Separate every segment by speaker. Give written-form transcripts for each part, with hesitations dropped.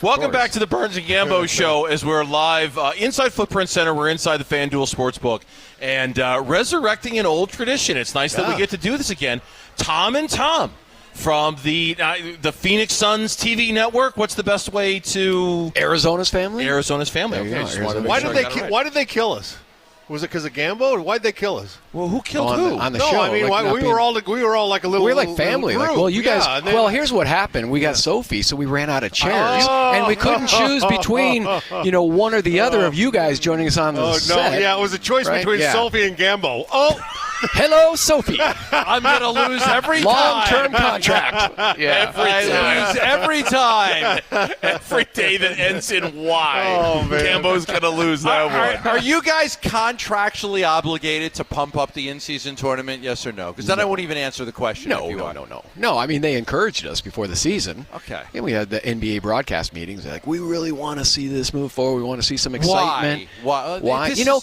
Speaker 1: Welcome back to the Burns and Gambo Show as we're live inside Footprint Center. We're inside the FanDuel Sportsbook and resurrecting an old tradition. It's nice that we get to do this again. Tom and Tom from the Phoenix Suns TV network. What's the best way to...
Speaker 2: Arizona's family?
Speaker 1: Arizona's family. Okay.
Speaker 3: Why did they kill us? Was it because of Gambo, or why'd they kill us?
Speaker 1: Well, who killed who?
Speaker 2: On the show.
Speaker 3: I mean, we were all like a little.
Speaker 2: We were like family.
Speaker 3: Little
Speaker 2: like, well, you guys.
Speaker 3: Yeah,
Speaker 2: well, here's what happened. We got Sophie, so we ran out of chairs, and we couldn't choose between, one or the other of you guys joining us on the set.
Speaker 3: It was a choice between Sophie and Gambo. Oh.
Speaker 2: Hello, Sophie.
Speaker 1: I'm going to lose every time.
Speaker 2: Long-term contract.
Speaker 1: Yeah. I lose every time. Every day that ends in Y.
Speaker 3: Oh, man.
Speaker 1: Gambo's going to lose that one.
Speaker 4: Are you guys contractually obligated to pump up the in-season tournament, yes or no? Because then I won't even answer the question.
Speaker 2: No, I mean, they encouraged us before the season.
Speaker 4: Okay.
Speaker 2: And we had the NBA broadcast meetings. Like, we really want to see this move forward. We want to see some excitement.
Speaker 4: Why?
Speaker 2: You know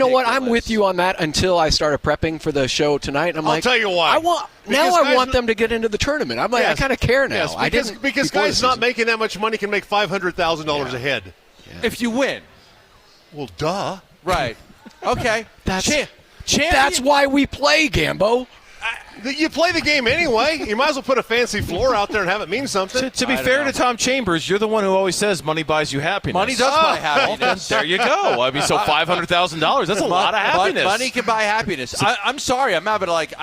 Speaker 2: what? I'm with you on that until I started prepping for the show tonight. And I'm
Speaker 3: I'll tell you why.
Speaker 2: I want them to get into the tournament. I'm like, I kind of care now.
Speaker 3: Yes, because guys not making that much money can make $500,000 a head.
Speaker 4: Yeah. If you win.
Speaker 3: Well, duh.
Speaker 4: Right. Okay.
Speaker 2: That's why we play, Gambo.
Speaker 3: You play the game anyway. You might as well put a fancy floor out there and have it mean something.
Speaker 1: To be fair to Tom Chambers, you're the one who always says money buys you happiness.
Speaker 4: Money does buy happiness.
Speaker 1: There you go. I mean, so $500,000, that's a lot of happiness.
Speaker 4: Money can buy happiness. I'm sorry. I'm not, but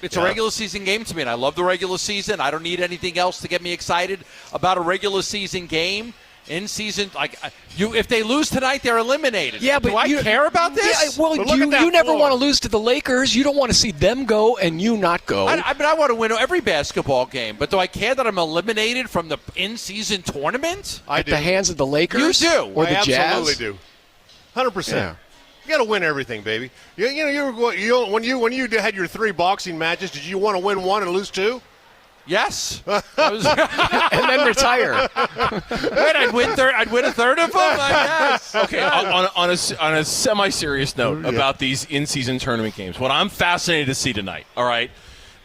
Speaker 4: it's a regular season game to me, and I love the regular season. I don't need anything else to get me excited about a regular season game. In season, if they lose tonight, they're eliminated.
Speaker 2: Yeah, but
Speaker 4: do I care about this?
Speaker 2: Yeah, well, you never want to lose to the Lakers. You don't want to see them go and you not go.
Speaker 4: I want to win every basketball game. But do I care that I'm eliminated from the in-season tournament?
Speaker 2: At the hands of the Lakers?
Speaker 4: You do.
Speaker 2: Or the Jazz?
Speaker 3: I absolutely do. 100%. Yeah. You got to win everything, baby. When you had your 3 boxing matches, did you want to win 1 and lose 2?
Speaker 4: Yes.
Speaker 2: And then retire.
Speaker 4: Wait, I'd win a third of them? Yes.
Speaker 1: Okay, on a semi-serious note about these in-season tournament games, what I'm fascinated to see tonight, all right,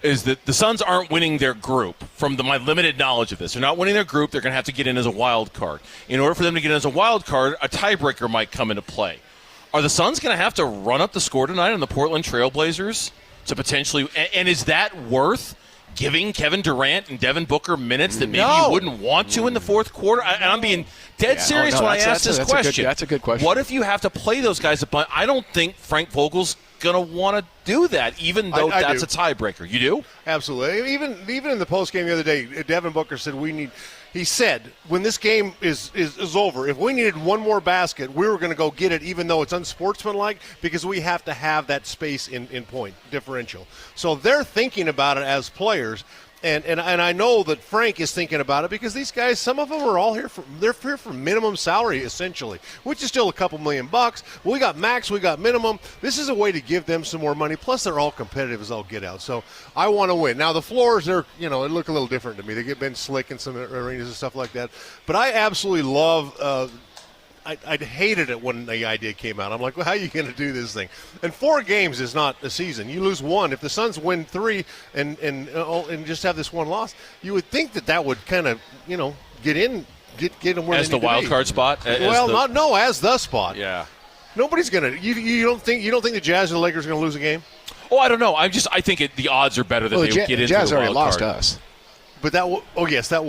Speaker 1: is that the Suns aren't winning their group. From my limited knowledge of this, they're not winning their group. They're going to have to get in as a wild card. In order for them to get in as a wild card, a tiebreaker might come into play. Are the Suns going to have to run up the score tonight on the Portland Trailblazers to potentially – and is that worth – giving Kevin Durant and Devin Booker minutes that maybe you wouldn't want to in the fourth quarter? And I'm being dead serious when I ask this question.
Speaker 2: That's a good question.
Speaker 1: What if you have to play those guys? I don't think Frank Vogel's going to want to do that, even though that's a tiebreaker. You do?
Speaker 3: Absolutely. Even in the postgame the other day, Devin Booker said he said, when this game is over, if we needed one more basket, we were going to go get it, even though it's unsportsmanlike, because we have to have that space in point differential. So they're thinking about it as players, and I know that Frank is thinking about it because these guys, some of them are all here they're here for minimum salary essentially, which is still a couple $1 million. We got max, we got minimum. This is a way to give them some more money. Plus, they're all competitive as all get out. So I want to win. Now the floors are, it look a little different to me. They get been slick in some arenas and stuff like that. But I absolutely love. I hated it when the idea came out. I'm like, well, how are you going to do this thing? And 4 games is not a season. You lose 1. If the Suns win 3 and just have this 1 loss, you would think that would kind of, get in, get them where
Speaker 1: as
Speaker 3: they need
Speaker 1: the wild card spot.
Speaker 3: As the spot.
Speaker 1: Yeah.
Speaker 3: Nobody's going to. You don't think the Jazz or the Lakers are going to lose a game?
Speaker 1: Oh, I don't know. I think the odds are better that they would get into
Speaker 2: Jazz
Speaker 1: the wild
Speaker 2: already lost
Speaker 1: card.
Speaker 2: us.
Speaker 3: But that was.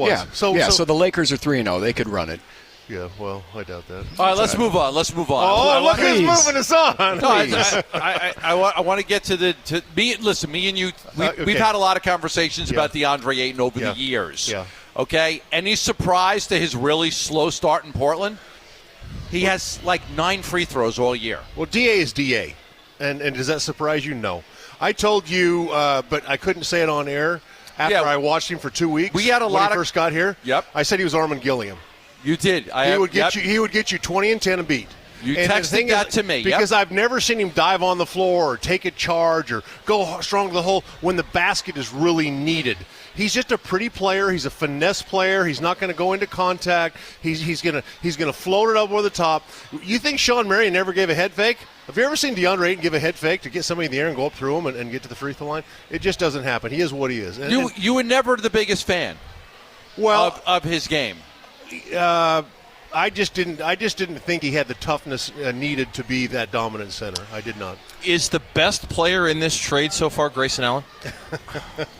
Speaker 2: Yeah. So the Lakers are 3-0. They could run it.
Speaker 3: Yeah, well, I doubt that.
Speaker 4: All right, let's move on.
Speaker 3: Oh, look who's moving us on.
Speaker 4: I want to get to me. Listen, me and you, we've had a lot of conversations about Deandre Ayton over the years.
Speaker 3: Yeah.
Speaker 4: Okay? Any surprise to his really slow start in Portland? He has 9 free throws all year.
Speaker 3: Well, DA is DA. And does that surprise you? No. I told you, but I couldn't say it on air after I watched him for 2 weeks.
Speaker 4: We had
Speaker 3: when he first got here.
Speaker 4: Yep.
Speaker 3: I said he was Armin Gilliam.
Speaker 4: You did.
Speaker 3: He would get you 20 and 10 and beat.
Speaker 4: You texted that to me.
Speaker 3: Because I've never seen him dive on the floor or take a charge or go strong to the hole when the basket is really needed. He's just a pretty player. He's a finesse player. He's not going to go into contact. He's going to float it up over the top. You think Sean Marion never gave a head fake? Have you ever seen Deandre Ayton give a head fake to get somebody in the air and go up through him and get to the free throw line? It just doesn't happen. He is what he is.
Speaker 4: You were never the biggest fan of his game.
Speaker 3: I just didn't think he had the toughness needed to be that dominant center. I did not.
Speaker 1: Is the best player in this trade so far Grayson Allen?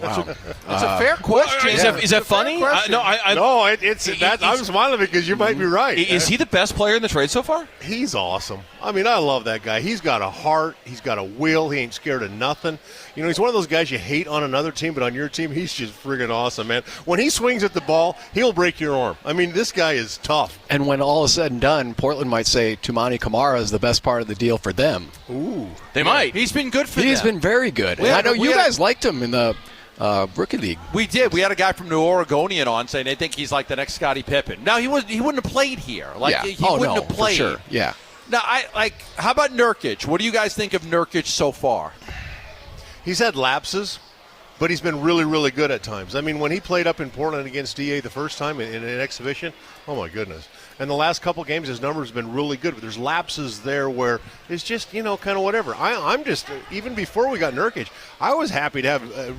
Speaker 2: Wow.
Speaker 4: It's a fair question.
Speaker 1: Is that funny?
Speaker 3: I'm smiling because you might be right.
Speaker 1: Is he the best player in the trade so far?
Speaker 3: He's awesome. I mean, I love that guy. He's got a heart. He's got a will. He ain't scared of nothing. You know, he's one of those guys you hate on another team, but on your team, he's just friggin' awesome, man. When he swings at the ball, he'll break your arm. I mean, this guy is tough.
Speaker 2: And when all is said and done, Portland might say Tumani Kamara is the best part of the deal for them.
Speaker 3: Ooh.
Speaker 1: They might.
Speaker 4: He's been good for them.
Speaker 2: He's been very good. And I know you guys liked him in the Rookie League.
Speaker 4: We did. We had a guy from New Oregonian on saying they think he's like the next Scottie Pippen. Now, he wouldn't have played here. He wouldn't have played.
Speaker 2: For sure. Yeah.
Speaker 4: Now, how about Nurkic? What do you guys think of Nurkic so far?
Speaker 3: He's had lapses, but he's been really, really good at times. I mean, when he played up in Portland against DA the first time in an exhibition, oh, my goodness. And the last couple games, his numbers have been really good. But there's lapses there where it's just, kind of whatever. I'm just, even before we got Nurkic, I was happy to have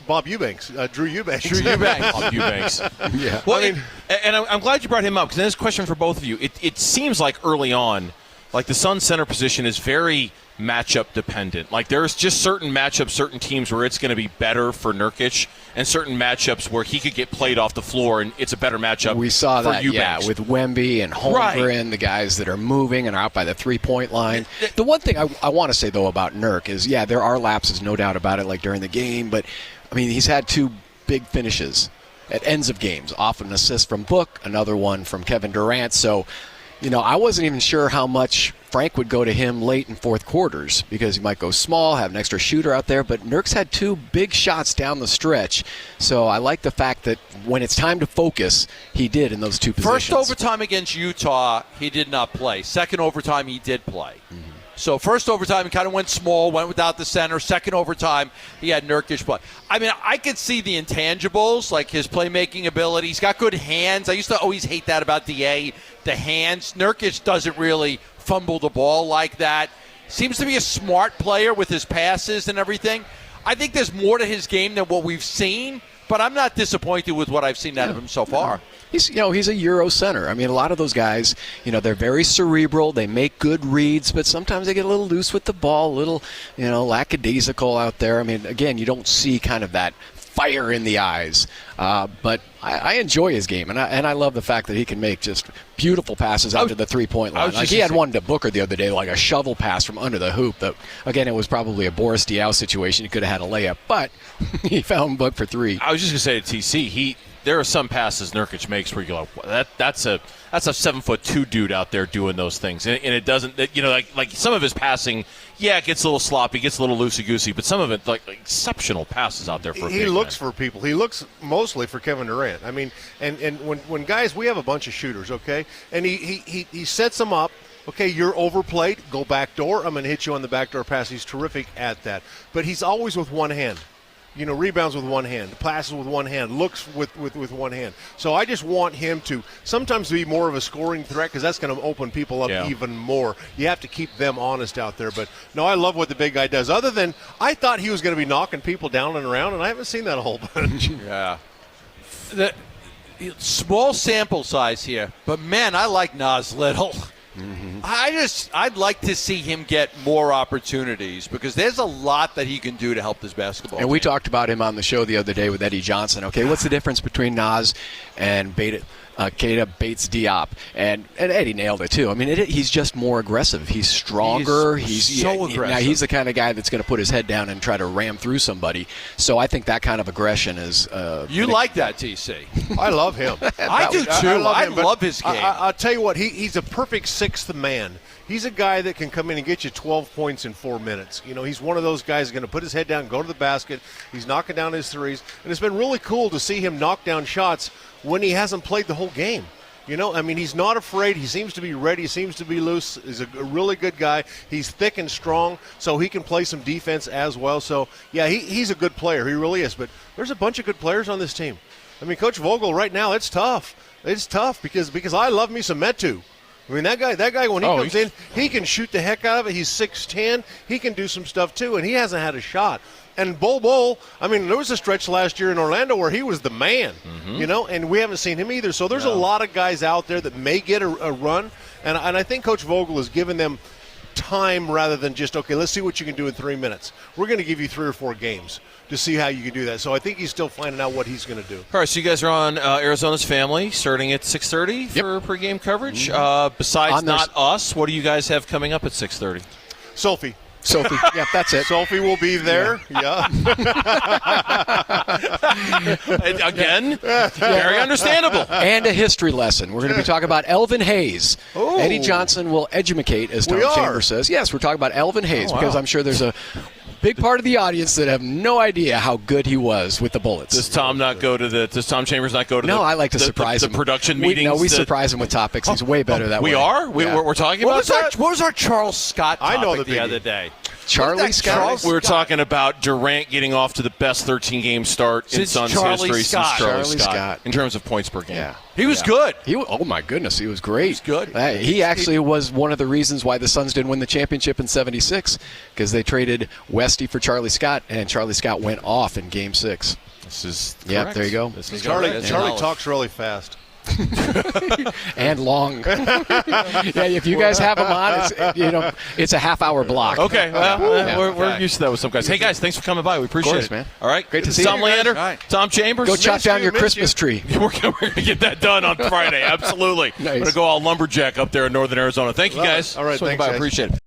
Speaker 3: Bob Eubanks, Drew Eubanks.
Speaker 1: Bob Eubanks.
Speaker 2: Yeah.
Speaker 1: Well, and I'm glad you brought him up because this question for both of you. It seems like early on, like the Suns center position is very matchup dependent. Like there's just certain matchups, certain teams where it's going to be better for Nurkic, and certain matchups where he could get played off the floor and it's a better matchup.
Speaker 2: We saw
Speaker 1: for
Speaker 2: that,
Speaker 1: Eubanks.
Speaker 2: with Wemby and Holmgren, the guys that are moving and are out by the 3-point line. The one thing I want to say though about Nurk is, there are lapses, no doubt about it, like during the game, but I mean he's had 2 big finishes at ends of games, off an assist from Book, another one from Kevin Durant. So, I wasn't even sure how much Frank would go to him late in fourth quarters because he might go small, have an extra shooter out there. But Nurk's had 2 big shots down the stretch. So I like the fact that when it's time to focus, he did in those 2 positions.
Speaker 4: First overtime against Utah, he did not play. Second overtime, he did play. Mm-hmm. So first overtime, he kind of went small, went without the center. Second overtime, he had Nurkic play. I mean, I could see the intangibles, like his playmaking ability. He's got good hands. I used to always hate that about DA, the hands. Nurkic doesn't really fumble the ball like that. Seems to be a smart player with his passes and everything. I think there's more to his game than what we've seen, but I'm not disappointed with what I've seen out of him so far.
Speaker 2: He's a Euro center. I mean, a lot of those guys, they're very cerebral. They make good reads, but sometimes they get a little loose with the ball, a little, lackadaisical out there. I mean, again, you don't see kind of that fire in the eyes. But I enjoy his game, and I love the fact that he can make just beautiful passes out to the 3-point line. Like he had one to Booker the other day, like a shovel pass from under the hoop. That, again, it was probably a Boris Diaw situation. He could have had a layup, but he found Book for 3.
Speaker 1: I was just going to say to TC, there are some passes Nurkic makes where you're like, that's a 7'2" dude out there doing those things, and it doesn't, like some of his passing, it gets a little sloppy, gets a little loosey-goosey, but some of it like exceptional passes out there for.
Speaker 3: He looks for people. He looks mostly for Kevin Durant. I mean, and when guys, we have a bunch of shooters, okay, and he sets them up. Okay, you're overplayed. Go back door. I'm going to hit you on the backdoor pass. He's terrific at that, but he's always with one hand. Rebounds with one hand, passes with one hand, looks with one hand. So I just want him to sometimes be more of a scoring threat because that's going to open people up even more. You have to keep them honest out there. But, no, I love what the big guy does. Other than I thought he was going to be knocking people down and around, and I haven't seen that a whole bunch.
Speaker 4: Yeah. The small sample size here, but, man, I like Nas Little. Mm-hmm. I'd like to see him get more opportunities because there's a lot that he can do to help this basketball team.
Speaker 2: We talked about him on the show the other day with Eddie Johnson. Okay, what's the difference between Nas and Keita Bates-Diop? And Eddie nailed it too. I mean, he's just more aggressive. He's stronger. He's
Speaker 4: so aggressive.
Speaker 2: Now he's the kind of guy that's going to put his head down and try to ram through somebody. So I think that kind of aggression is.
Speaker 4: You like that, TC?
Speaker 3: I love him.
Speaker 4: I do too. I love his game.
Speaker 3: I'll tell you what. He's a perfect 6th man. He's a guy that can come in and get you 12 points in 4 minutes. He's one of those guys going to put his head down, go to the basket. He's knocking down his threes. And it's been really cool to see him knock down shots when he hasn't played the whole game. I mean, he's not afraid. He seems to be ready. He seems to be loose. He's a really good guy. He's thick and strong, so he can play some defense as well. So, he's a good player. He really is. But there's a bunch of good players on this team. I mean, Coach Vogel right now, it's tough. It's tough because I love me some Metu. I mean, that guy when he comes in, he can shoot the heck out of it. He's 6'10". He can do some stuff too, and he hasn't had a shot. And Bol, I mean, there was a stretch last year in Orlando where he was the man, and we haven't seen him either. So there's a lot of guys out there that may get a run, and I think Coach Vogel has given them time rather than just, okay, let's see what you can do in 3 minutes. We're going to give you 3 or 4 games to see how you can do that. So I think he's still finding out what he's going to do.
Speaker 1: All right, so you guys are on Arizona's Family starting at 6:30 for pregame coverage. Besides not us, what do you guys have coming up at 6:30?
Speaker 3: Sophie.
Speaker 2: Yeah, that's it.
Speaker 3: Sophie will be there. Yeah.
Speaker 1: Again, very understandable.
Speaker 2: And a history lesson. We're going to be talking about Elvin Hayes.
Speaker 3: Oh.
Speaker 2: Eddie Johnson will educate, as Tom Chambers says. Yes, we're talking about Elvin Hayes because I'm sure there's a big part of the audience that have no idea how good he was with the Bullets.
Speaker 1: Does Tom Chambers not go to
Speaker 2: I like to surprise him.
Speaker 1: The production meetings?
Speaker 2: We surprise him with topics. He's way better that way.
Speaker 1: We are? We're talking about that?
Speaker 4: What was our Charles Scott topic
Speaker 3: I know
Speaker 4: the other day?
Speaker 2: Charlie Scott?
Speaker 1: We were talking about Durant getting off to the best 13-game start in Suns history since Charlie Scott in terms of points per game.
Speaker 2: Yeah.
Speaker 4: He was good.
Speaker 2: Oh, my goodness. He was great. He was
Speaker 4: good.
Speaker 2: He actually was one of the reasons why the Suns didn't win the championship in '76 because they traded Westy for Charlie Scott, and Charlie Scott went off in Game 6.
Speaker 1: This is correct.
Speaker 2: Yeah, there you go.
Speaker 3: Charlie talks really fast.
Speaker 2: And long. If you guys have him on, it's a half-hour block.
Speaker 1: Okay, we're used to that with some guys. Hey, guys, thanks for coming by. We appreciate it.
Speaker 2: Man.
Speaker 1: All right,
Speaker 2: great to see
Speaker 1: Tom
Speaker 2: you.
Speaker 1: Leander,
Speaker 4: Right.
Speaker 1: Tom Chambers.
Speaker 2: Go chop down your Christmas tree.
Speaker 1: We're going to get that done on Friday. Absolutely.
Speaker 2: Nice.
Speaker 1: I'm going to go all lumberjack up there in northern Arizona. Thank you, guys.
Speaker 3: All right,
Speaker 1: Swing
Speaker 3: thanks,
Speaker 1: by.
Speaker 3: guys.
Speaker 1: Appreciate it.